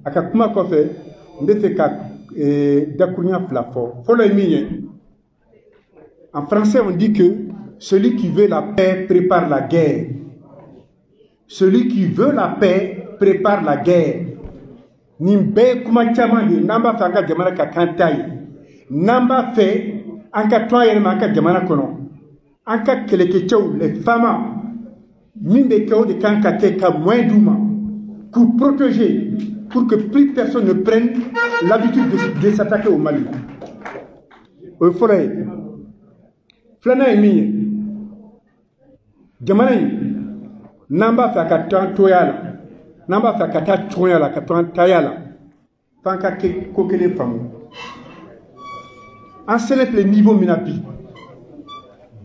aka kuma kɔfɛ n bɛ fɛ ka dakurunya fila fɔ. Fɔlɔ ye min ye, en français on dit que celui qui veut la paix prépare la guerre. Celui qui veut la paix prépare la guerre. Nin bɛɛ kuma caman de n'an b'a fɛ an ka jamana ka kan ta ye, n'an b'a fɛ an ka to an yɛrɛ ma an ka jamana kɔnɔ, an ka kɛlɛkɛcɛw les femmes min bɛ kɛ o de kan ka kɛ ka moyen d'u ma pour protéger, pour que plus personne ne prenne l'habitude de s'attaquer au Mali. O ye fɔlɔ ye. Filanan ye min ye, jamana in n'an b'a fɛ a ka to an toya la, n'an b'a fɛ a ka taa cogoya la, ka to an taya la, f'an ka kɛ ko kelen faamu. An selen filɛ niveau min na bi,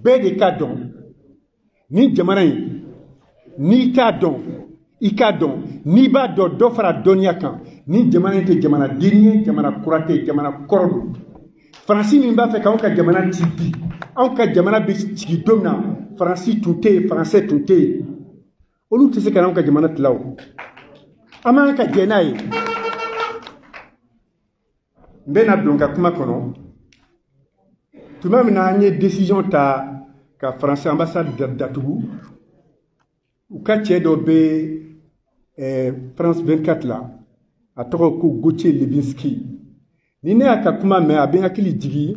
bɛɛ de ka dɔn ni jamana in n'i t'a dɔn i k'a dɔn, n'i b'a dɔn dɔ fara dɔnniya kan, ni jamana in tɛ jamana den ye, jamana kura tɛ, jamana kɔrɔ don. Faransi min b'a fɛ k'anw ka jamana ci bi, anw ka jamana bɛ sigi don min na Faransi tun tɛ yen, Faransɛ tun tɛ yen, olu tɛ se ka n'anw ka jamana tila o. An b'an ka jɛ n'a ye. N bɛna don n ka kuma kɔnɔ. Tuma min na an ye décision ta ka Faransi ambassade datugu, u ka cɛ dɔ bɛ France 24 la, a tɔgɔ ko Gauthier Lebinski. Ni ne y'a ka kuma mɛn a bɛ n hakili jigi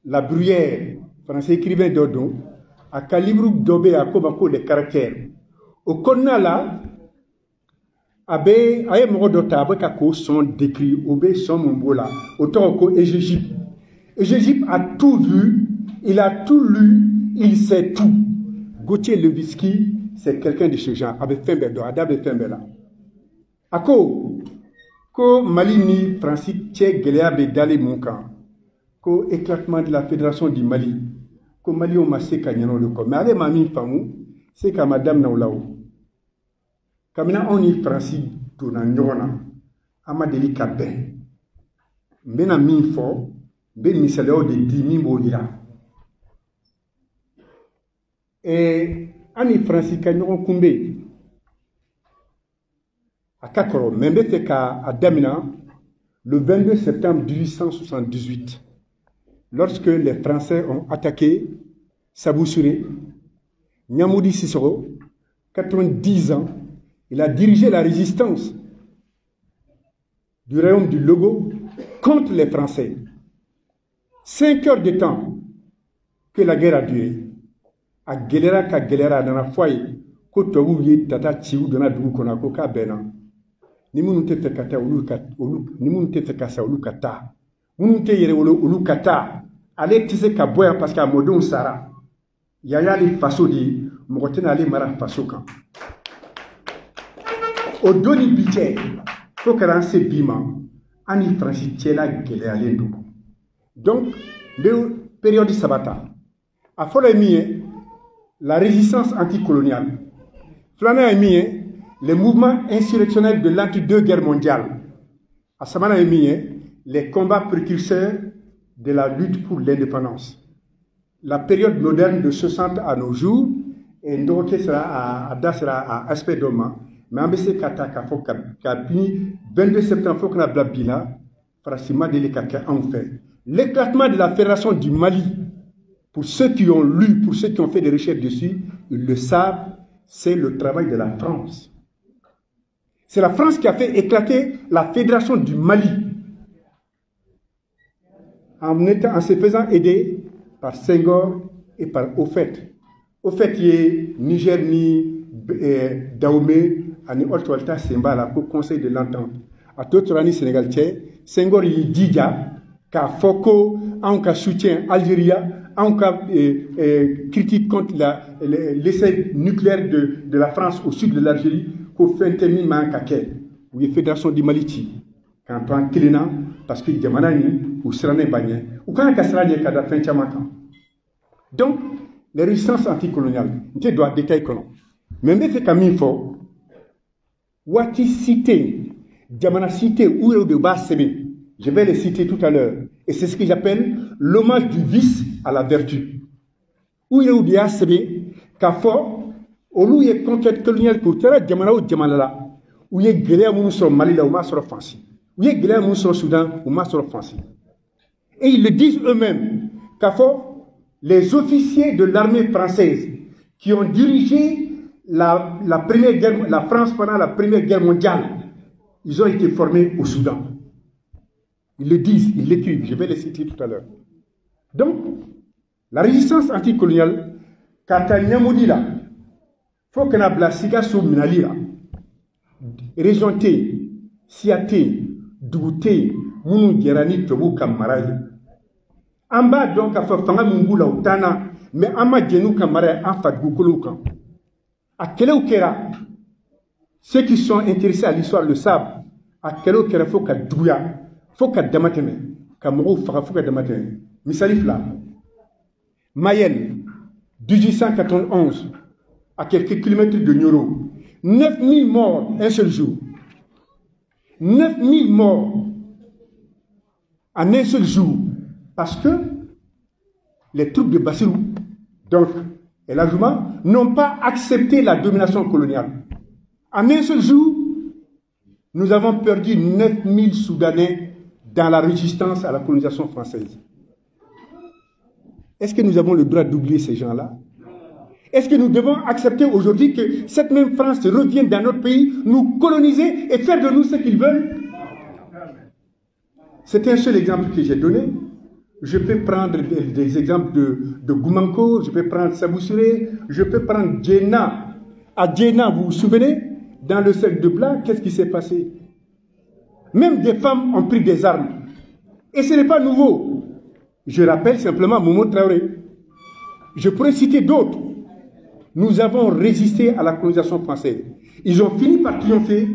La Bruyère, Français écrivain dɔ don, a ka livre dɔ bɛ yen a ko ma ko les caractères. O kɔnɔna la a ye mɔgɔ dɔ ta a bɛ ka k'o sɔn décrit, o bɛ sɔn mun b'o la, o tɔgɔ ko Égypte. Égypte a tout vu, il a tout lu, il sait tout. Gauthier Lebinski, c'est quelqu'un de ce genre. A bɛ fɛn bɛɛ dɔn, a da bɛ fɛn bɛɛ la. A ko Mali ni Faransi cɛ gɛlɛya bɛ dalen mun kan, ko éclatement de la fédération du Mali, ko Malienw ma se ka ɲinɛ o de kɔ. Mais ale ma min faamu, c'est k'a ma daminɛ o la o. Kabini anw ni Faransi donna ɲɔgɔn na, an ma deli ka bɛn. N bɛna min fɔ, n bɛ misaliyaw de di min b'o jira. An ni Faransi ka ɲɔgɔn kunbɛn a ka kɔrɔ, mais n bɛ fɛ k'a daminɛ le 22 septembre 1878, lorsque les Français ont attaqué Sabousouré. Niamoudi Sissoko, 90 ans, il a dirigé la résistance du royaume du Logo contre les Français. 5 heures de temps que la guerre a duré. A gɛlɛyara ka gɛlɛyara a nana fɔ a ye ko tubabuw ye tata ciw donna dugu kɔnɔ ko k'a bɛnna. Ni minnu tɛ fɛ ka taa ni minnu tɛ fɛ ka sa olu ka taa, minnu tɛ yɛrɛwolo olu ka taa. Ale tɛ se ka bɔ yan parce que a mɔdenw sara. Yan y'ale faso de ye, mɔgɔ tɛna ale mara faso kan. O don ni bi cɛ, fo kɛra an se bi ma, an ni Faransi cɛla gɛlɛyalen don. Donc n bɛ période saba ta. A fɔlɔ ye min ye, la résistance anticoloniale. Filanan ye min ye, les mouvements insurrectionnels de l'entre-deux guerres mondiales. A sabanan ye min ye, les combats précurseurs de la lutte pour l'indépendance. La période moderne de 60 à nos jours, et ndɔgɔkɛ sera a da sera a aspect dɔ ma, mais an bɛ se ka ta k'a fɔ kabini 22 septembre fo kana bila bi la, Faransi ma deli ka kɛ anw fɛ. L'éclatement de la fédération du Mali, pour ceux qui ont lu, pour ceux qui ont fait des recherches dessus, ils le savent, c'est le travail de la France. C'est la France qui a fait éclater la fédération du Mali en se faisant aider par Senghor et par Houphouët. Houphouët ye Niger ni Dahomey ani Hott-Walta Semba la ko conseil de l'entente. A to tora ni Sénégal cɛ, Senghor y'i jija k'a fɔ ko anw ka soutien Algérie, anw ka critique contre l'essai nucléaire de la France au sud de l'Algérie, ko fɛn tɛ min man ka kɛ. U ye fédération du Mali ci k'an to an kelen na parce que jamana ni u sirannen ba ɲɛ. U kan ka siran ɲɛ ka da fɛn caman kan. Donc les résistances anticoloniales n tɛ don a détail kɔnɔ, mais n bɛ fɛ ka min fɔ, waati si tɛ yen, jamana si tɛ yen u yɛrɛ de b'a sɛbɛn. Je vais les citer tout à l'heure. Et c'est ce que j'appelle l'hommage du vice à la vertu. Où il y a eu des ACB, k'a fɔ olu ye conquête coloniale k'u taara jamana o jamana la, où il y a Guéléa sur Mali, là, où il sur offensive. Où il y a Guéléa sur Soudan, où il sur offensive. Et ils le disent eux-mêmes, les officiers de l'armée française qui ont dirigé la France pendant la Première Guerre mondiale, ils ont été formés au Soudan. Ils le disent, ils l'écrivent, je vais les citer tout à l'heure. Donc, la résistance anticoloniale, quand elle n'y là, il faut qu'on ait la siga sur Minali là. Région T, Siaté, Douté, Mounou Gerani, Tobu Kamaraï. En bas donc, à faire Fanga Mungula ou Tana, mais Ama Djenou Kamaraï, en fait, Goukouloukan. À quel okera, ceux qui sont intéressés à l'histoire le savent, à quel okera faut qu'à Douya, faut qu'à Damatene, qu'à Moro Fara, faut qu'à Damatene. Misalif là, Mayenne, 1891, à quelques kilomètres de Nyoro, 9000 morts un seul jour. 9000 morts en un seul jour. Parce que les troupes de Bassirou, donc, et l'Ajouma, n'ont pas accepté la domination coloniale. En un seul jour, nous avons perdu 9000 Soudanais dans la résistance à la colonisation française. Est-ce que nous avons le droit d'oublier ces gens-là? Est-ce que nous devons accepter aujourd'hui que cette même France revienne dans notre pays, nous coloniser et faire de nous ce qu'ils veulent? C'est un seul exemple que j'ai donné. Je peux prendre des exemples de Goumanko, je peux prendre Saboussiré, je peux prendre Djena. À Djena, vous vous souvenez, dans le cercle de Blas, qu'est-ce qui s'est passé? Même des femmes ont pris des armes. Et ce n'est pas nouveau. Je rappelle simplement Momo Traoré. Je pourrais citer d'autres. Nous avons résisté à la colonisation française. Ils ont fini par triompher,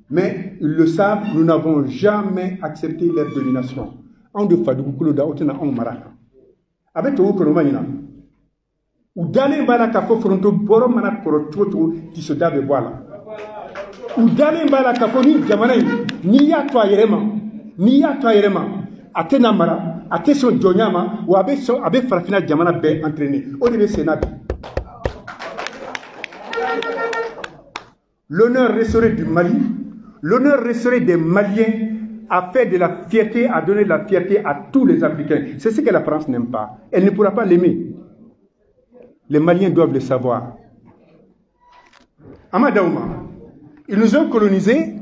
mais ils le savent, nous n'avons jamais accepté leur domination. En de Fadoukoulo da Otena en Maraka. Avec tout le monde, ou d'aller Malaka Fronto Boro Manakoro Toto qui se dave voilà. Ou d'aller Malaka Foni Jamanaï, ni à toi Yerema, Atena Mara, Ateson Donyama, ou avec Farafina Jamana Bé entraîné. Au début, c'est Nabi. L'honneur resterait du Mali, l'honneur resterait des Maliens à faire de la fierté, à donner de la fierté à tous les Africains. C'est ce que la France n'aime pas. Elle ne pourra pas l'aimer. Les Maliens doivent le savoir. Amadaouma, ils nous ont colonisés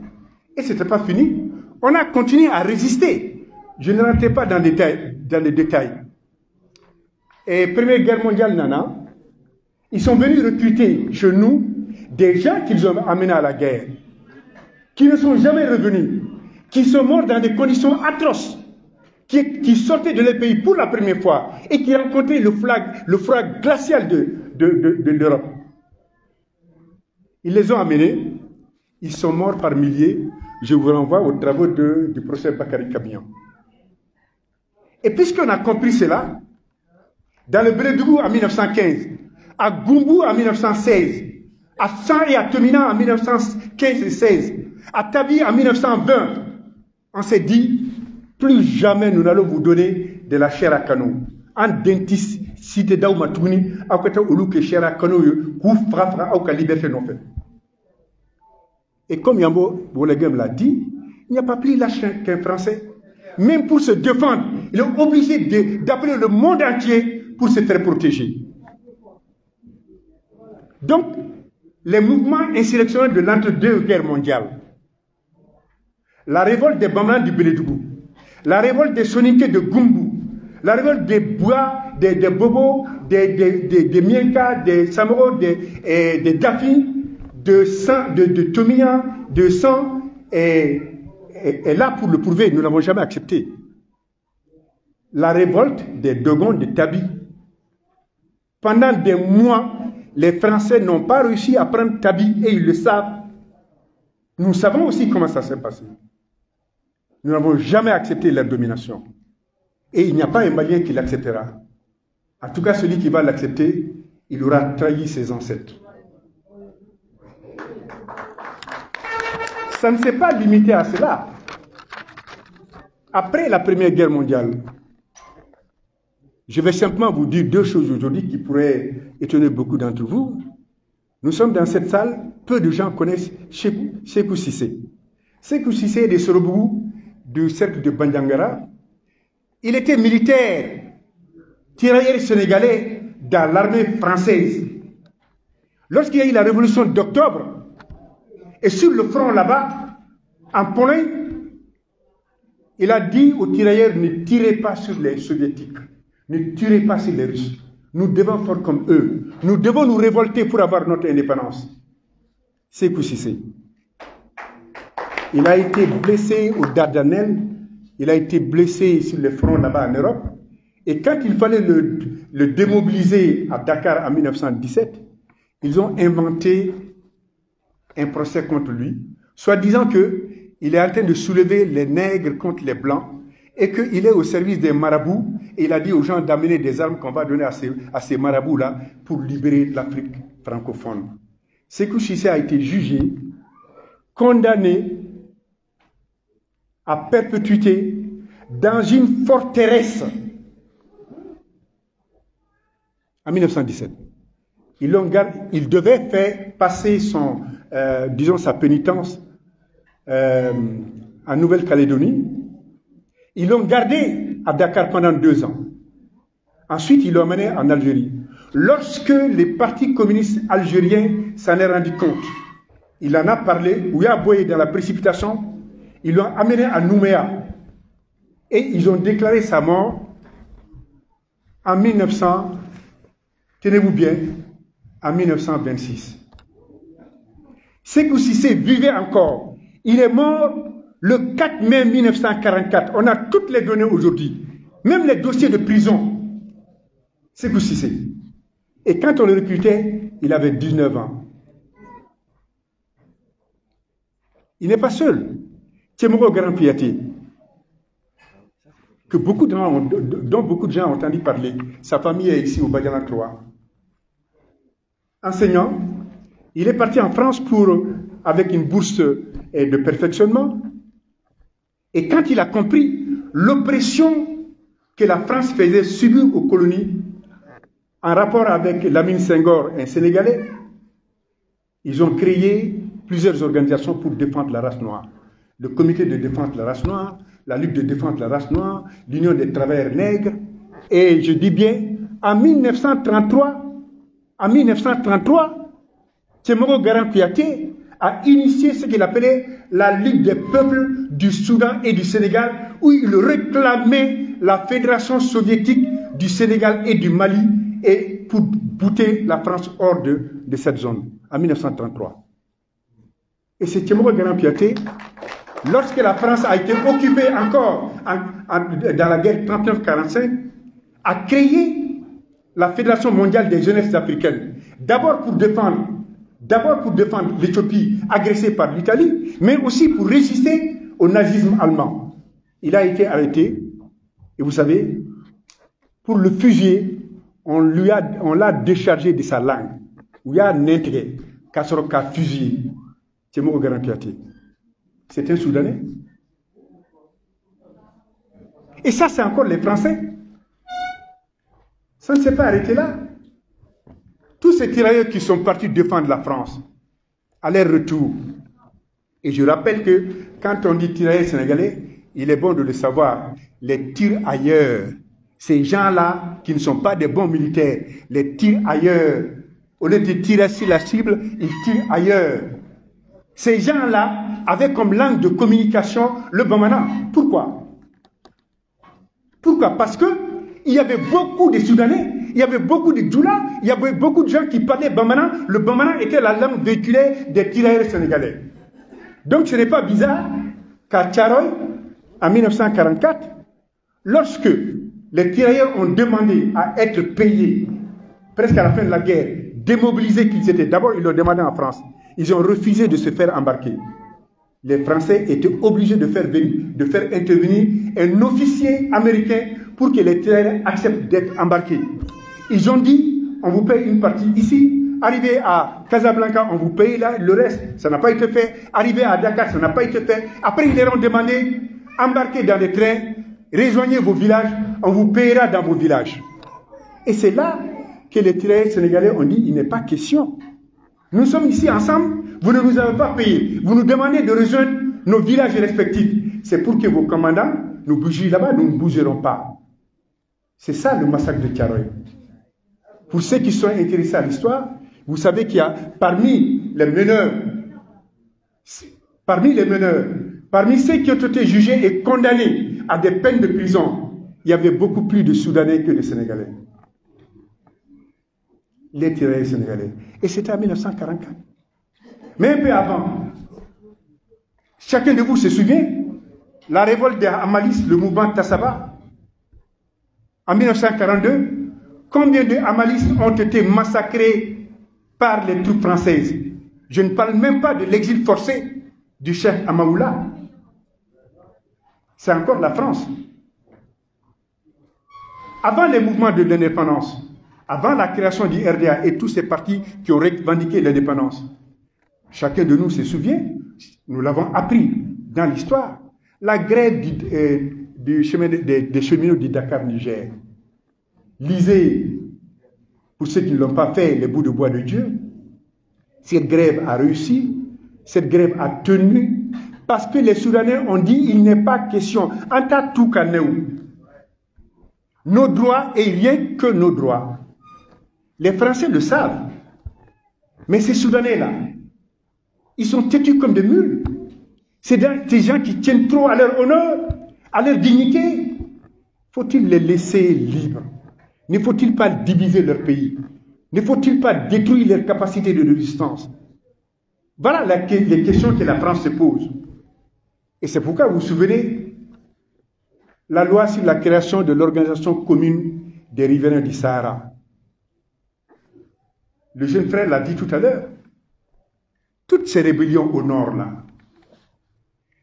et ce n'était pas fini. On a continué à résister. Je ne rentrais pas dans les détails. Et Première Guerre mondiale, Nana, ils sont venus recruter chez nous des gens qu'ils ont amenés à la guerre, qui ne sont jamais revenus, qui sont morts dans des conditions atroces, qui sortaient de leur pays pour la première fois et qui rencontraient le froid glacial de l'Europe. Ils les ont amenés, ils sont morts par milliers. Je vous renvoie aux travaux du professeur Bakary Kabian. Et puisqu'on a compris cela, dans le Bélédougou en 1915, à Goumbu en 1916, à San et à Temina en 1915 et 16, à Tabi en 1920, on s'est dit, plus jamais nous n'allons vous donner de la chair à canon. En dentiste, cité d'Aoumatouni, à côté de l'ouké chair à canon, vous frappera à la liberté non fait. Et comme Yambo Bolegem l'a dit, il n'y a pas plus lâche qu'un Français. Même pour se défendre, il est obligé d'appeler le monde entier pour se faire protéger. Donc, les mouvements insurrectionnels de l'entre-deux guerres mondiales, la révolte des Bamans du Bélédougou, la révolte des Soninké de Goumbu, la révolte des Bois, des Bobo, des Mienka, des Samoro, des Dafi, de Tomia, de Sang, est là pour le prouver, nous ne l'avons jamais accepté. La révolte des Dogons de Tabi. Pendant des mois, les Français n'ont pas réussi à prendre Tabi et ils le savent. Nous savons aussi comment ça s'est passé. Nous n'avons jamais accepté leur domination. Et il n'y a pas un Malien qui l'acceptera. En tout cas, celui qui va l'accepter, il aura trahi ses ancêtres. Ça ne s'est pas limité à cela. Après la Première Guerre mondiale, je vais simplement vous dire deux choses aujourd'hui qui pourraient étonner beaucoup d'entre vous. Nous sommes dans cette salle, peu de gens connaissent Sékou Cissé. Sékou Cissé de Sorobougou, du cercle de Bandiangara. Il était militaire, tirailleur sénégalais dans l'armée française. Lorsqu'il y a eu la révolution d'octobre, et sur le front là-bas, en Pologne, il a dit aux tirailleurs, ne tirez pas sur les soviétiques, ne tirez pas sur les Russes. Nous devons faire comme eux. Nous devons nous révolter pour avoir notre indépendance. Sékou Cissé. Il a été blessé aux Dardanelles, il a été blessé sur le front là-bas en Europe. Et quand il fallait le démobiliser à Dakar en 1917, ils ont inventé un procès contre lui, soi-disant qu'il est en train de soulever les nègres contre les blancs et qu'il est au service des marabouts. Et il a dit aux gens d'amener des armes qu'on va donner à ces marabouts-là pour libérer l'Afrique francophone. Sékou Cissé a été jugé, condamné à perpétuité dans une forteresse en 1917. Il devait faire passer sa pénitence en Nouvelle-Calédonie. Ils l'ont gardé à Dakar pendant 2 ans. Ensuite, ils l'ont emmené en Algérie. Lorsque les partis communistes algériens s'en est rendu compte, il en a parlé, Ouya Boye dans la précipitation, ils l'ont amené à Nouméa. Et ils ont déclaré sa mort en 1900, tenez-vous bien, en 1926. Sékou Cissé vivait encore. Il est mort le 4 mai 1944. On a toutes les données aujourd'hui. Même les dossiers de prison. Sékou Cissé. Et quand on le recrutait, il avait 19 ans. Il n'est pas seul. Tchémoro Grand-Piaté, dont beaucoup de gens ont entendu parler. Sa famille est ici au Badialan 3. Enseignant, il est parti en France avec une bourse de perfectionnement. Et quand il a compris l'oppression que la France faisait subir aux colonies, en rapport avec Lamine Senghor, un Sénégalais, ils ont créé plusieurs organisations pour défendre la race noire. Le comité de défense de la race noire, la Ligue de défense de la race noire, l'Union des travailleurs nègres. Et je dis bien, en 1933, Tchémoro Grand-Piaté a initié ce qu'il appelait la Ligue des peuples du Soudan et du Sénégal, où il réclamait la Fédération soviétique du Sénégal et du Mali et pour bouter la France hors de cette zone, en 1933. Et c'est Tchémoro Grand-Piaté, lorsque la France a été occupée encore dans la guerre 39-45, a créé la Fédération mondiale des jeunesses africaines. D'abord pour défendre l'Éthiopie agressée par l'Italie, mais aussi pour résister au nazisme allemand. Il a été arrêté, et vous savez, pour le fusiller, on l'a déchargé de sa langue. Il y a un intérêt, qu'a fusillé. Tchémoro Grand-Piaté. C'est un Soudanais. Et ça, c'est encore les Français. Ça ne s'est pas arrêté là. Tous ces tirailleurs qui sont partis défendre la France, à leur retour. Et je rappelle que quand on dit tirailleurs sénégalais, il est bon de le savoir. Les tirailleurs, ces gens-là qui ne sont pas des bons militaires, les tirailleurs, au lieu de tirer sur la cible, ils tirent ailleurs. Ces gens-là avaient comme langue de communication le bambara. Pourquoi? Pourquoi? Parce qu'il y avait beaucoup de Soudanais, il y avait beaucoup de Djoula, il y avait beaucoup de gens qui parlaient bambara. Le bambara était la langue véhiculée des tirailleurs sénégalais. Donc ce n'est pas bizarre qu'à Tcharoy, en 1944, lorsque les tirailleurs ont demandé à être payés, presque à la fin de la guerre, démobilisés qu'ils étaient, d'abord ils l'ont demandé en France, ils ont refusé de se faire embarquer. Les Français étaient obligés de faire intervenir un officier américain pour que les tirailleurs acceptent d'être embarqués. Ils ont dit, on vous paye une partie ici, arrivé à Casablanca, on vous paye là, le reste, ça n'a pas été fait. Arrivé à Dakar, ça n'a pas été fait. Après, ils leur ont demandé, embarquez dans les trains, rejoignez vos villages, on vous payera dans vos villages. Et c'est là que les tirailleurs sénégalais ont dit, il n'est pas question Nous sommes ici ensemble, vous ne nous avez pas payé. Vous nous demandez de rejoindre nos villages respectifs. C'est pour que vos commandants nous bougent là-bas, nous ne bougerons pas. C'est ça le massacre de Thiaroye. Pour ceux qui sont intéressés à l'histoire, vous savez qu'il y a parmi les meneurs, parmi ceux qui ont été jugés et condamnés à des peines de prison, il y avait beaucoup plus de Soudanais que de Sénégalais. Les tirailleurs sénégalais. Et c'était en 1944. Mais un peu avant, chacun de vous se souvient, la révolte des Amalis, le mouvement Tassaba, en 1942, combien de Amalis ont été massacrés par les troupes françaises? Je ne parle même pas de l'exil forcé du chef Amaoula. C'est encore la France. Avant les mouvements de l'indépendance, avant la création du RDA et tous ces partis qui ont revendiqué l'indépendance, chacun de nous se souvient, nous l'avons appris dans l'histoire, la grève des cheminots du Dakar, Niger. Lisez, pour ceux qui ne l'ont pas fait, les bouts de bois de Dieu. Cette grève a réussi, cette grève a tenu, parce que les Soudanais ont dit il n'est pas question, anta tout kaneou. Nos droits et rien que nos droits. Les Français le savent. Mais ces Soudanais-là, ils sont têtus comme des mules. C'est des gens qui tiennent trop à leur honneur, à leur dignité. Faut-il les laisser libres? Ne faut-il pas diviser leur pays? Ne faut-il pas détruire leur capacité de résistance? Voilà les questions que la France se pose. Et c'est pourquoi vous vous souvenez, la loi sur la création de l'organisation commune des riverains du Sahara. Le jeune frère l'a dit tout à l'heure. Toutes ces rébellions au nord là.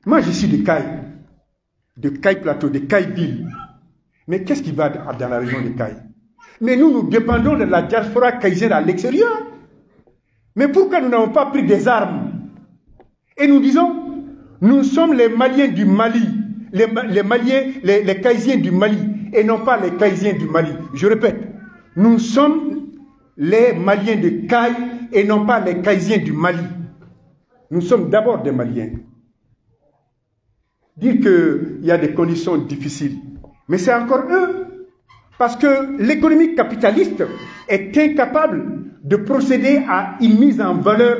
Moi je suis de Caille Plateau, de Caille Ville. Mais qu'est-ce qui va dans la région de Caille? Mais nous dépendons de la diaspora caïsienne à l'extérieur. Mais pourquoi nous n'avons pas pris des armes? Et nous disons, nous sommes les Maliens du Mali, les Caïsiens du Mali, et non pas les Caïsiens du Mali. Je répète, nous sommes les Maliens de Caille, et non pas les Caïsiens du Mali. Nous sommes d'abord des Maliens. Dire qu'il y a des conditions difficiles, mais c'est encore eux. Parce que l'économie capitaliste est incapable de procéder à une mise en valeur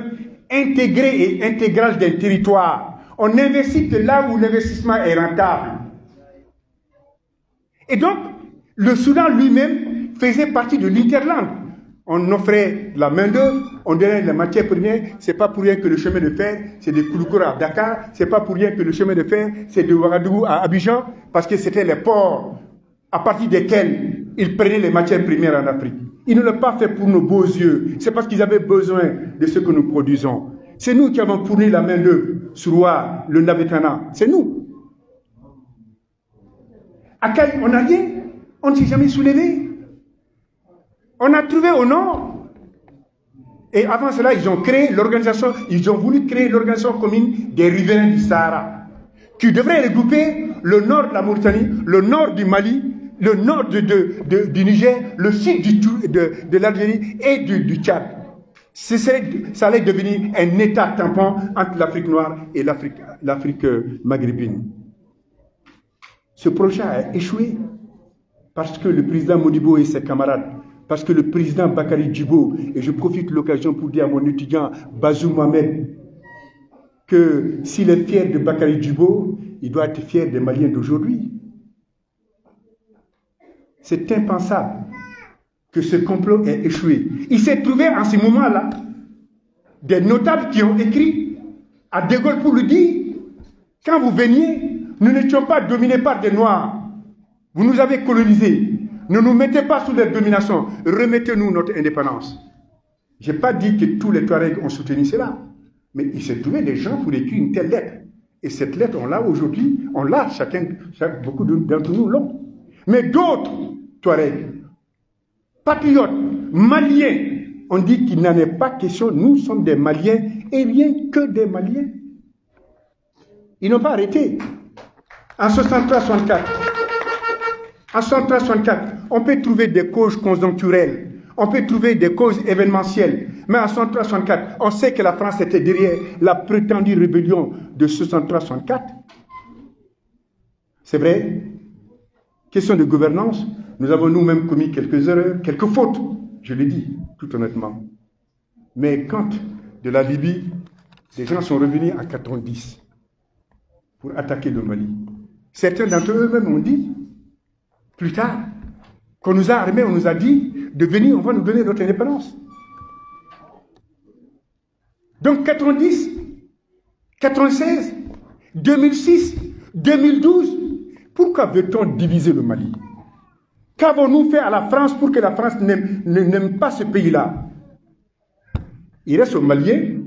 intégrée et intégrale d'un territoire. On n'investit que là où l'investissement est rentable. Et donc, le Soudan lui-même faisait partie de l'Interland. On offrait la main-d'œuvre, on donnait les matières premières. C'est pas pour rien que le chemin de fer, c'est de Kouloukoura à Dakar. C'est pas pour rien que le chemin de fer, c'est de Ouagadougou à Abidjan, parce que c'était les ports à partir desquels ils prenaient les matières premières en Afrique. Ils ne l'ont pas fait pour nos beaux yeux. C'est parce qu'ils avaient besoin de ce que nous produisons. C'est nous qui avons fourni la main-d'œuvre, Souroua, le Navetana. C'est nous. À Caille, on n'a rien. On ne s'est jamais soulevé. On a trouvé au nord. Et avant cela, ils ont créé l'organisation, ils ont voulu créer l'organisation commune des riverains du Sahara, qui devrait regrouper le nord de la Mauritanie, le nord du Mali, le nord du Niger, le sud de l'Algérie et du Tchad. Ça allait devenir un État tampon entre l'Afrique noire et l'Afrique maghrébine. Ce projet a échoué parce que le président Modibo et ses camarades, parce que le président Bakary Djibo, et je profite de l'occasion pour dire à mon étudiant Bazou Mohamed que s'il est fier de Bakary Djibo, il doit être fier des Maliens d'aujourd'hui. C'est impensable que ce complot ait échoué. Il s'est trouvé en ce moment-là des notables qui ont écrit à De Gaulle pour lui dire, quand vous veniez, nous n'étions pas dominés par des Noirs. Vous nous avez colonisés. Ne nous mettez pas sous leur domination. Remettez-nous notre indépendance. Je n'ai pas dit que tous les Touaregs ont soutenu cela. Mais il s'est trouvé des gens pour écrire une telle lettre. Et cette lettre, on l'a aujourd'hui. On l'a, beaucoup d'entre nous l'ont. Mais d'autres Touaregs, patriotes, Maliens, on dit qu'il n'en est pas question. Nous sommes des Maliens et rien que des Maliens. Ils n'ont pas arrêté. En 63-64, on peut trouver des causes conjoncturelles, on peut trouver des causes événementielles. Mais en 63-64, on sait que la France était derrière la prétendue rébellion de 63-64. C'est vrai. Question de gouvernance, nous avons nous-mêmes commis quelques erreurs, quelques fautes, je l'ai dit, tout honnêtement. Mais quand, de la Libye, les gens sont revenus à 90 pour attaquer le Mali, certains d'entre eux-mêmes ont dit, plus tard, qu'on nous a armés, on nous a dit de venir, on va nous donner notre indépendance. Donc 90, 96, 2006, 2012, pourquoi veut-on diviser le Mali? Qu'avons-nous fait à la France pour que la France n'aime pas ce pays-là? Il reste aux Maliens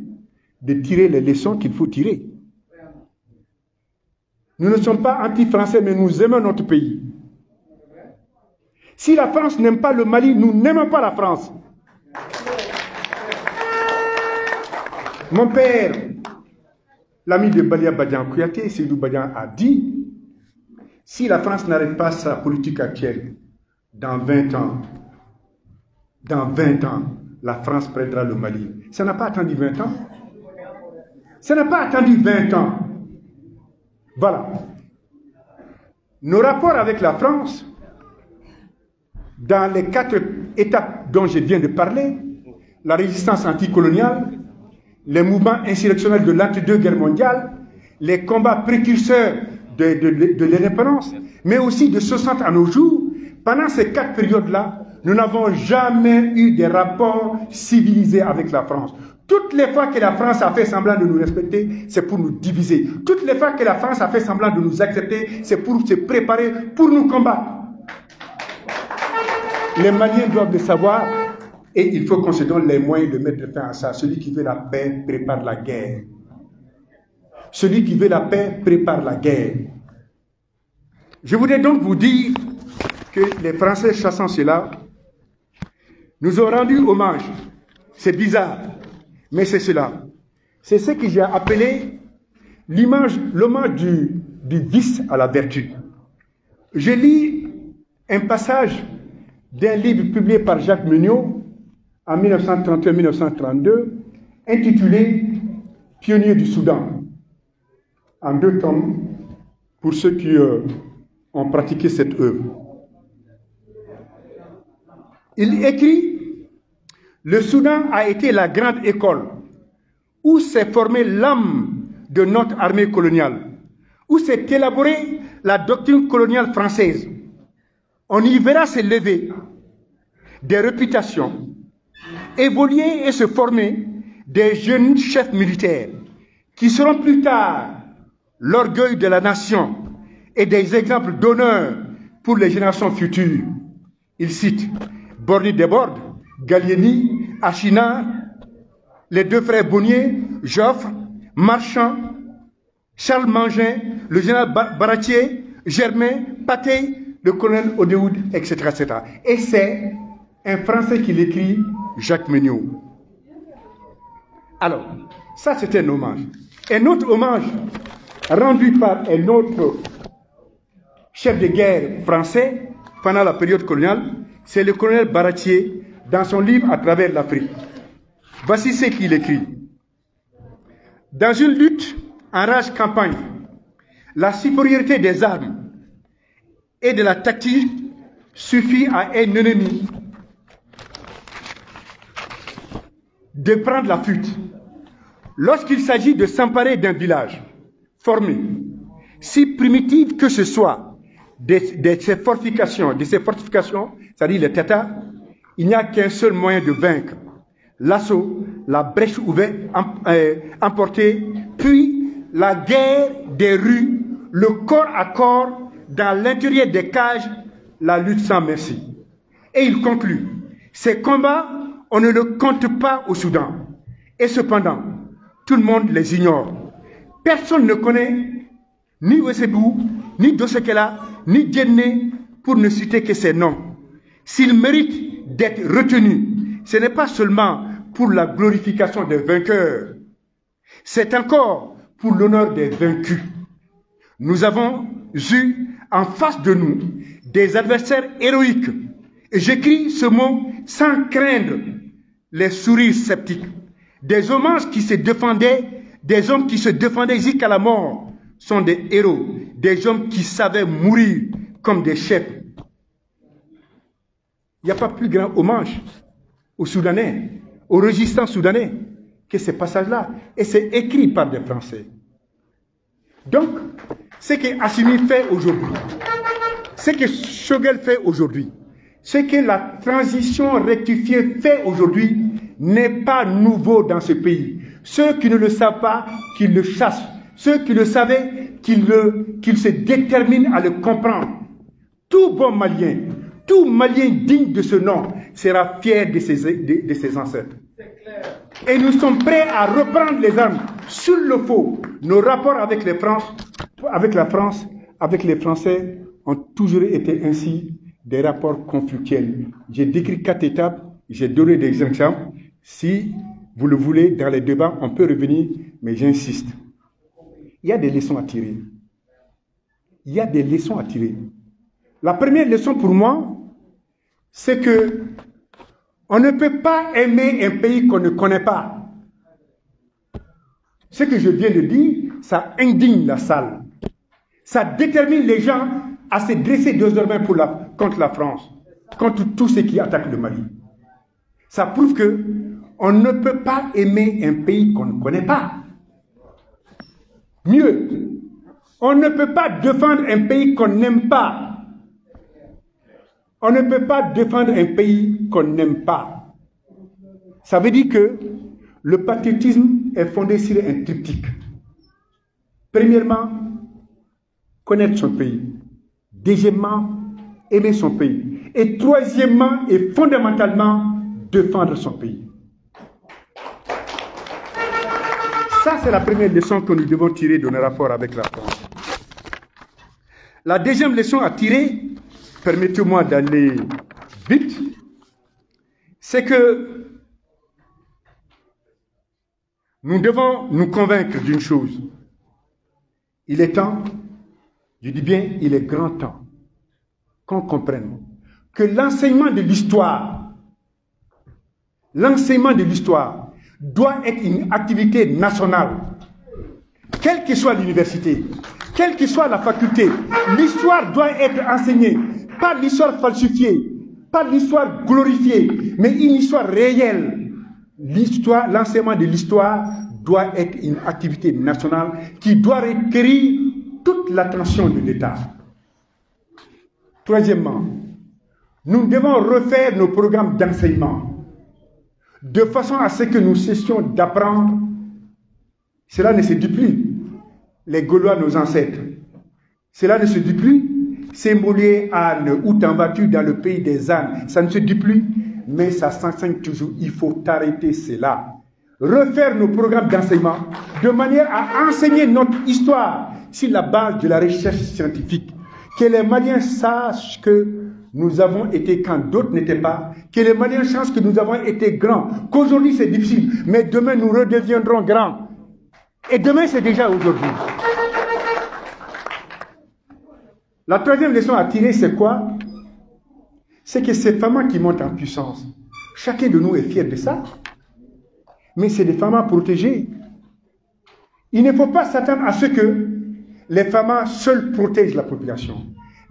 de tirer les leçons qu'il faut tirer. Nous ne sommes pas anti-français, mais nous aimons notre pays. Si la France n'aime pas le Mali, nous n'aimons pas la France. Mon père, l'ami de Balia Badian Kouyaté, Seydou Badian, a dit, si la France n'arrête pas sa politique actuelle, dans 20 ans, la France prendra le Mali. Ça n'a pas attendu 20 ans. Ça n'a pas attendu 20 ans. Voilà. Nos rapports avec la France, dans les 4 étapes dont je viens de parler, la résistance anticoloniale, les mouvements insurrectionnels de l'entre-deux-guerres mondiales, les combats précurseurs de l'indépendance, mais aussi de 60 à nos jours, pendant ces 4 périodes-là, nous n'avons jamais eu des rapports civilisés avec la France. Toutes les fois que la France a fait semblant de nous respecter, c'est pour nous diviser. Toutes les fois que la France a fait semblant de nous accepter, c'est pour se préparer, pour nous combattre. Les Maliens doivent le savoir et il faut qu'on se donne les moyens de mettre fin à ça. Celui qui veut la paix prépare la guerre. Celui qui veut la paix prépare la guerre. Je voudrais donc vous dire que les Français, chassant cela, nous ont rendu hommage. C'est bizarre, mais c'est cela. C'est ce que j'ai appelé l'hommage du vice à la vertu. Je lis un passage d'un livre publié par Jacques Megnaud en 1931-1932, intitulé « Pionniers du Soudan », en 2 tomes, pour ceux qui ont pratiqué cette œuvre. Il écrit « Le Soudan a été la grande école où s'est formée l'âme de notre armée coloniale, où s'est élaborée la doctrine coloniale française. On y verra s'élever des réputations, évoluer et se former des jeunes chefs militaires qui seront plus tard l'orgueil de la nation et des exemples d'honneur pour les générations futures. » Il cite Borny Desbordes, Gallieni, Achinard, les 2 frères Bonnier, Joffre, Marchand, Charles Mangin, le général Baratier, Germain, Patey, le colonel Odéoud, etc., etc. Et c'est un Français qui l'écrit, Jacques Megnaud. Alors, ça c'était un hommage. Un autre hommage rendu par un autre chef de guerre français pendant la période coloniale, c'est le colonel Baratier dans son livre « À travers l'Afrique ». Voici ce qu'il écrit. Dans une lutte en rage campagne, la supériorité des armes et de la tactique suffit à un ennemi de prendre la fuite. Lorsqu'il s'agit de s'emparer d'un village formé, si primitive que ce soit, de ces fortifications, c'est-à-dire les Tatas, il n'y a qu'un seul moyen de vaincre. L'assaut, la brèche ouverte, emportée, puis la guerre des rues, le corps à corps, dans l'intérieur des cages, la lutte sans merci. Et il conclut, ces combats, on ne le compte pas au Soudan. Et cependant, tout le monde les ignore. Personne ne connaît ni Ouessebou, ni Dosekela, ni Djenné, pour ne citer que ces noms. S'ils méritent d'être retenus, ce n'est pas seulement pour la glorification des vainqueurs, c'est encore pour l'honneur des vaincus. Nous avons eu en face de nous des adversaires héroïques. Et j'écris ce mot sans craindre les sourires sceptiques, des hommages qui se défendaient, des hommes qui se défendaient jusqu'à la mort, sont des héros, des hommes qui savaient mourir comme des chefs. Il n'y a pas plus grand hommage aux Soudanais, aux résistants soudanais, que ces passages-là. Et c'est écrit par des Français. Donc, ce que Assimi fait aujourd'hui, ce que Choguel fait aujourd'hui, ce que la transition rectifiée fait aujourd'hui n'est pas nouveau dans ce pays. Ceux qui ne le savent pas, qu'ils le chassent. Ceux qui le savaient, qu'ils se déterminent à le comprendre. Tout bon Malien, tout Malien digne de ce nom sera fier de ses ancêtres. Et nous sommes prêts à reprendre les armes sur le faux. Nos rapports avec la France, avec les Français ont toujours été ainsi des rapports conflictuels. J'ai décrit 4 étapes, j'ai donné des exemples. Si vous le voulez, dans les débats, on peut revenir, mais j'insiste. Il y a des leçons à tirer. Il y a des leçons à tirer. La première leçon pour moi, c'est que on ne peut pas aimer un pays qu'on ne connaît pas. Ce que je viens de dire, ça indigne la salle. Ça détermine les gens à se dresser désormais contre la France, contre tous ceux qui attaquent le Mali. Ça prouve que on ne peut pas aimer un pays qu'on ne connaît pas. Mieux, on ne peut pas défendre un pays qu'on n'aime pas. On ne peut pas défendre un pays qu'on n'aime pas. Ça veut dire que le patriotisme est fondé sur un triptyque. Premièrement, connaître son pays. Deuxièmement, aimer son pays. Et troisièmement et fondamentalement, défendre son pays. Ça, c'est la première leçon que nous devons tirer de nos rapports avec la France. La deuxième leçon à tirer, permettez-moi d'aller vite, c'est que nous devons nous convaincre d'une chose. Il est temps, je dis bien, il est grand temps qu'on comprenne que l'enseignement de l'histoire doit être une activité nationale. Quelle que soit l'université, quelle que soit la faculté, l'histoire doit être enseignée. Pas l'histoire falsifiée, pas l'histoire glorifiée, mais une histoire réelle. L'enseignement de l'histoire doit être une activité nationale qui doit requérir toute l'attention de l'État. Troisièmement, nous devons refaire nos programmes d'enseignement de façon à ce que nous cessions d'apprendre. Cela ne se dit plus. Les Gaulois, nos ancêtres. Cela ne se dit plus. Symbolier âne ou t'en-vas-tu dans le pays des ânes. Ça ne se dit plus, mais ça s'enseigne toujours. Il faut arrêter cela. Refaire nos programmes d'enseignement de manière à enseigner notre histoire sur la base de la recherche scientifique. Que les Maliens sachent que nous avons été quand d'autres n'étaient pas. Que les Maliens sachent que nous avons été grands. Qu'aujourd'hui c'est difficile, mais demain nous redeviendrons grands. Et demain c'est déjà aujourd'hui. La troisième leçon à tirer, c'est quoi? C'est que ces femmes qui montent en puissance, chacun de nous est fier de ça. Mais c'est des femmes protégées. Il ne faut pas s'attendre à ce que les femmes seules protègent la population.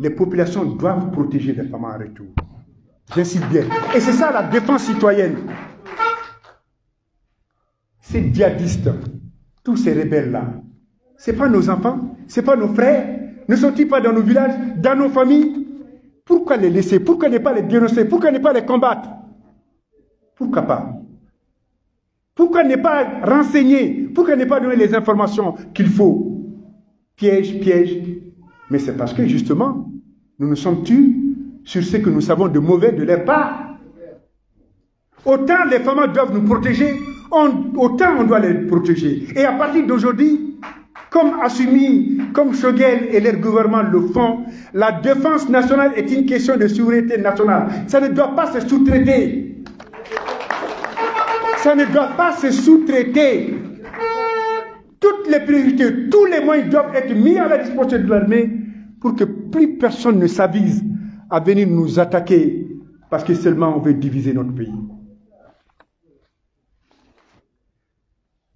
Les populations doivent protéger les femmes en retour. J'insiste bien. Et c'est ça la défense citoyenne. Ces djihadistes, tous ces rebelles-là, ce n'est pas nos enfants, ce n'est pas nos frères. Ne sont-ils pas dans nos villages, dans nos familles? Pourquoi les laisser? Pourquoi ne pas les dénoncer? Pourquoi ne pas les combattre? Pourquoi pas? Pourquoi ne pas renseigner? Pourquoi ne pas donner les informations qu'il faut? Piège, piège. Mais c'est parce que justement, nous nous sommes tus sur ce que nous savons de mauvais de leur part. Autant les femmes doivent nous protéger, autant on doit les protéger. Et à partir d'aujourd'hui, comme Assimi, comme Choguel et leur gouvernement le font, la défense nationale est une question de souveraineté nationale. Ça ne doit pas se sous-traiter. Ça ne doit pas se sous-traiter. Toutes les priorités, tous les moyens doivent être mis à la disposition de l'armée pour que plus personne ne s'avise à venir nous attaquer parce que seulement on veut diviser notre pays.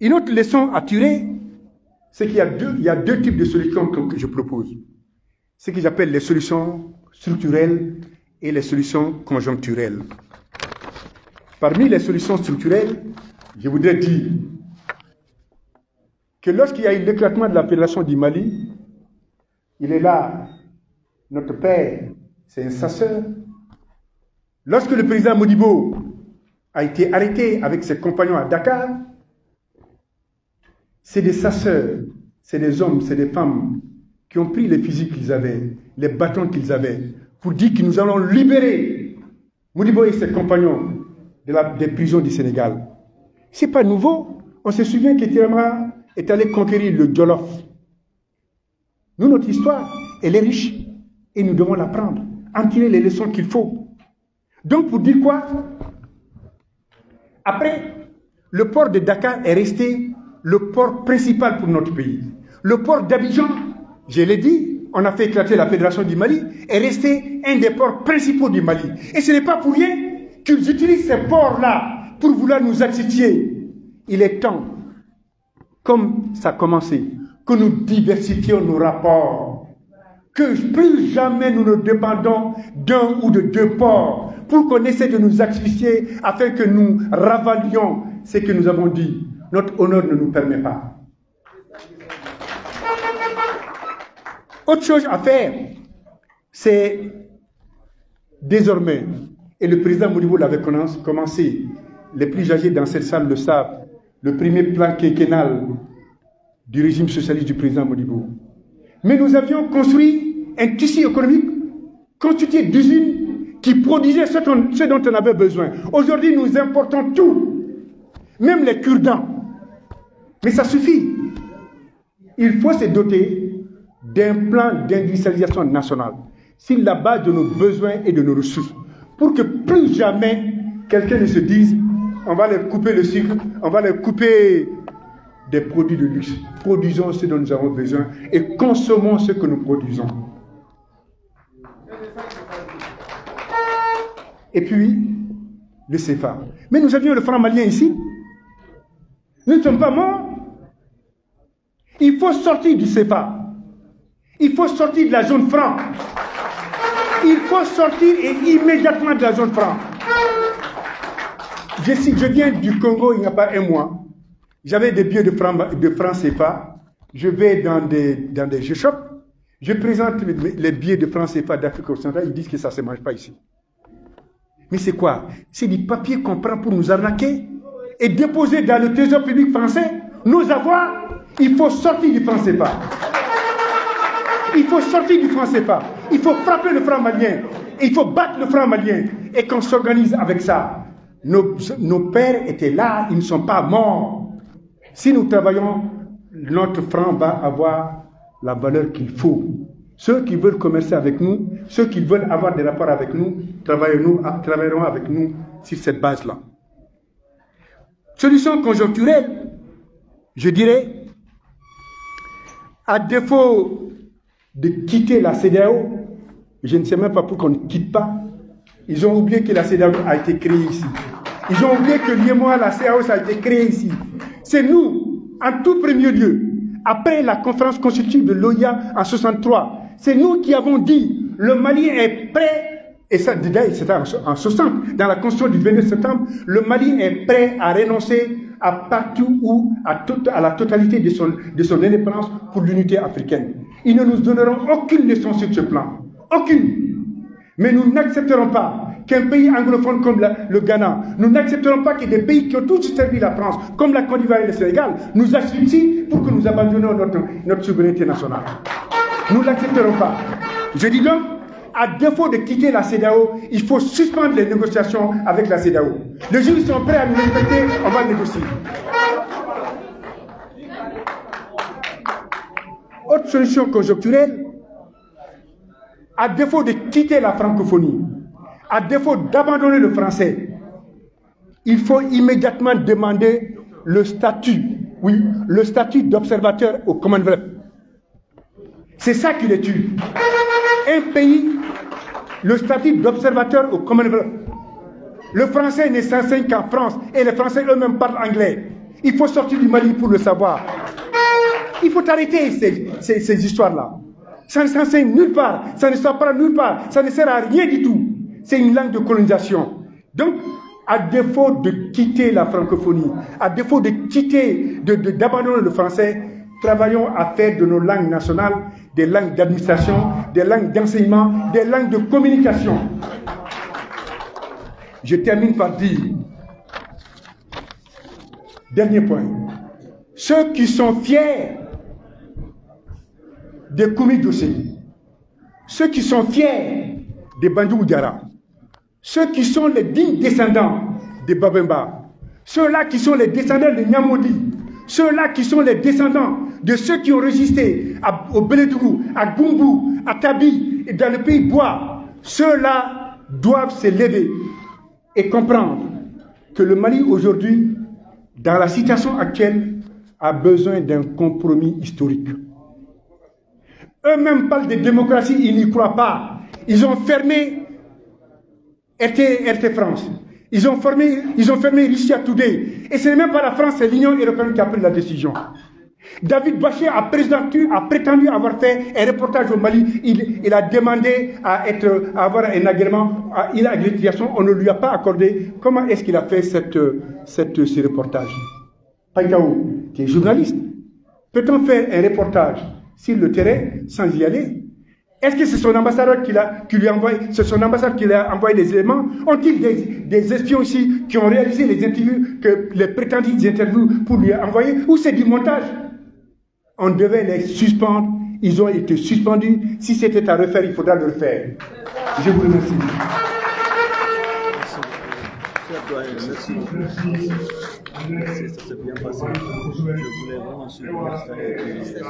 Une autre leçon à tirer, c'est qu'il y a deux types de solutions que je propose. Ce que j'appelle les solutions structurelles et les solutions conjoncturelles. Parmi les solutions structurelles, je voudrais dire que lorsqu'il y a eu l'éclatement de la Fédération du Mali, il est là, notre père, c'est un chasseur. Lorsque le président Modibo a été arrêté avec ses compagnons à Dakar, c'est des chasseurs, c'est des hommes, c'est des femmes qui ont pris les fusils qu'ils avaient, les bâtons qu'ils avaient, pour dire que nous allons libérer Modibo et ses compagnons des prisons du Sénégal. Ce n'est pas nouveau. On se souvient qu'Etirama est allé conquérir le Djolof. Nous, notre histoire, elle est riche et nous devons l'apprendre, en tirer les leçons qu'il faut. Donc, pour dire quoi? Après, le port de Dakar est resté le port principal pour notre pays. Le port d'Abidjan, je l'ai dit, on a fait éclater la Fédération du Mali, est resté un des ports principaux du Mali. Et ce n'est pas pour rien qu'ils utilisent ces ports-là pour vouloir nous assister. Il est temps, comme ça a commencé, que nous diversifions nos rapports. Que plus jamais nous ne dépendons d'un ou de deux ports pour qu'on essaie de nous asphyxier afin que nous ravalions ce que nous avons dit. Notre honneur ne nous permet pas. Autre chose à faire, c'est désormais, et le président Modibo l'avait commencé, les plus âgés dans cette salle le savent, le premier plan quinquennal du régime socialiste du président Modibo. Mais nous avions construit un tissu économique constitué d'usines qui produisaient ce dont on avait besoin. Aujourd'hui, nous importons tout, même les cure-dents. Mais ça suffit. Il faut se doter d'un plan d'industrialisation nationale sur la base de nos besoins et de nos ressources, pour que plus jamais quelqu'un ne se dise on va leur couper le sucre, on va leur couper des produits de luxe. Produisons ce dont nous avons besoin et consommons ce que nous produisons. Et puis, le CFA. Mais nous avions le franc malien ici. Nous ne sommes pas morts. Il faut sortir du CFA. Il faut sortir de la zone franc. Il faut sortir immédiatement de la zone franc. Je viens du Congo il n'y a pas un mois. J'avais des billets de francs CFA. Je vais dans des jeux shops. Je présente les billets de francs CFA d'Afrique occidentale. Ils disent que ça ne se mange pas ici. Mais c'est quoi? C'est du papier qu'on prend pour nous arnaquer et déposer dans le trésor public français nos avoirs. Il faut sortir du franc CFA. Il faut sortir du franc CFA. Il faut frapper le franc malien. Et il faut battre le franc malien. Et qu'on s'organise avec ça. Nos pères étaient là, ils ne sont pas morts. Si nous travaillons, notre franc va avoir la valeur qu'il faut. Ceux qui veulent commercer avec nous, ceux qui veulent avoir des rapports avec nous, travailleront avec nous sur cette base-là. Solution conjoncturelle, je dirais, à défaut de quitter la CEDEAO, je ne sais même pas pourquoi on ne quitte pas. Ils ont oublié que la CEDEAO a été créée ici. Ils ont oublié que l'IEMOA, la CEDEAO, ça a été créé ici. C'est nous, en tout premier lieu, après la conférence constitutive de l'OIA en 63, c'est nous qui avons dit, le Mali est prêt, et ça, c'était en 60, dans la constitution du 29 septembre, le Mali est prêt à renoncer à partout ou à la totalité de son indépendance pour l'unité africaine. Ils ne nous donneront aucune leçon sur ce plan. Aucune. Mais nous n'accepterons pas qu'un pays anglophone comme le Ghana, nous n'accepterons pas que des pays qui ont tous servi la France, comme la Côte d'Ivoire et le Sénégal, nous asphyxient pour que nous abandonnions notre souveraineté nationale. Nous ne l'accepterons pas. Je dis donc, à défaut de quitter la CEDEAO, il faut suspendre les négociations avec la CEDEAO. Les gens qui sont prêts à nous respecter, on va négocier. Autre solution conjoncturelle, à défaut de quitter la francophonie, à défaut d'abandonner le français, il faut immédiatement demander le statut, oui, le statut d'observateur au Commonwealth. C'est ça qui les tue. Un pays, le statut d'observateur au Commonwealth. Le français ne s'enseigne qu'en France et les Français eux-mêmes parlent anglais. Il faut sortir du Mali pour le savoir. Il faut arrêter ces histoires-là. Ça ne s'enseigne nulle part, ça ne s'apprend nulle part, ça ne sert à rien du tout. C'est une langue de colonisation. Donc, à défaut de quitter la francophonie, à défaut de quitter, d'abandonner le français, travaillons à faire de nos langues nationales des langues d'administration, des langues d'enseignement, des langues de communication. Je termine par dire, dernier point, ceux qui sont fiers des Koumi Dossé, ceux qui sont fiers des Bandou Diara, ceux qui sont les dignes descendants de Babemba, ceux-là qui sont les descendants de Nyamodi, ceux-là qui sont les descendants de ceux qui ont résisté au Bélédougou, à Gumbu, à Tabi, et dans le pays Bois, ceux-là doivent se lever et comprendre que le Mali aujourd'hui, dans la situation actuelle, a besoin d'un compromis historique. Eux-mêmes parlent de démocratie, ils n'y croient pas. Ils ont fermé RT France. Ils ont fermé Russia Today. Et ce n'est même pas la France, c'est l'Union européenne qui a pris la décision. David Bachir a prétendu avoir fait un reportage au Mali. Il a demandé à avoir un agrément à l'agrégation. On ne lui a pas accordé. Comment est-ce qu'il a fait ce reportage? Païkaou, qui est journaliste, peut-on faire un reportage sur le terrain sans y aller? Est-ce que c'est son ambassadeur qui lui a envoyé, c'est son ambassadeur qui lui a envoyé les éléments? Ont-ils des espions ici qui ont réalisé les interviews, les prétendus interviews pour lui envoyer? Ou c'est du montage? On devait les suspendre. Ils ont été suspendus. Si c'était à refaire, il faudra le refaire. Je vous remercie. Merci, ça s'est bien passé. Je voulais vraiment souligner ça.